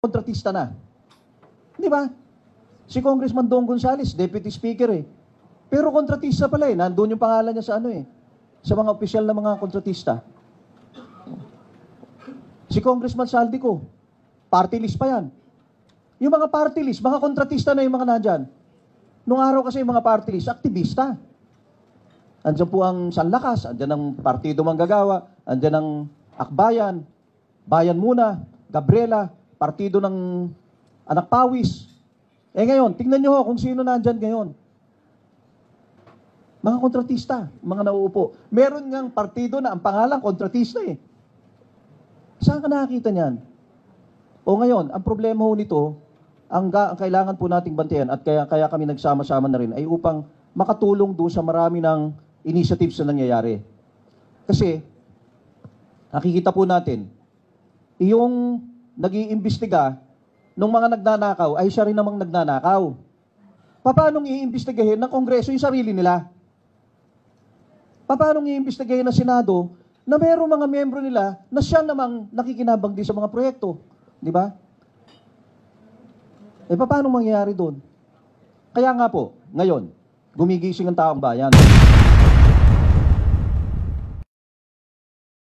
kontratista na. Di ba? Si Congressman Dong Gonzales, Deputy Speaker eh. Pero kontratista pala eh. Nandun yung pangalan niya sa ano eh. Sa mga opisyal na mga kontratista. Si Congressman Saldico, party list pa yan. Yung mga party list, mga kontratista na yung mga nandyan. Nung araw kasi yung mga party list, aktivista. Andyan po ang Sanlakas, andyan ang Partido Manggagawa, andyan ang Akbayan, Bayan Muna, Gabriela, Partido ng Anak Pawis. Eh ngayon, tingnan nyo kung sino nandyan ngayon. Mga kontratista, mga nauupo. Meron ngang partido na ang pangalan, kontratista eh. Saan ka nakakita niyan? O ngayon, ang problema ho nito, ang kailangan po nating bantayan at kaya kami nagsama-sama na rin ay upang makatulong doon sa marami ng initiatives na nangyayari. Kasi, nakikita po natin, yung nag-iimbestiga nung mga nagnanakaw ay siya rin namang nagnanakaw. Paano i-imbestigahin ng Kongreso yung sarili nila? Paano i-imbestigahin ng Senado na mayroong mga membro nila na siya namang nakikinabang din sa mga proyekto? Di ba? Eh, paano mangyayari doon? Kaya nga po, ngayon, gumigising ang taong bayan.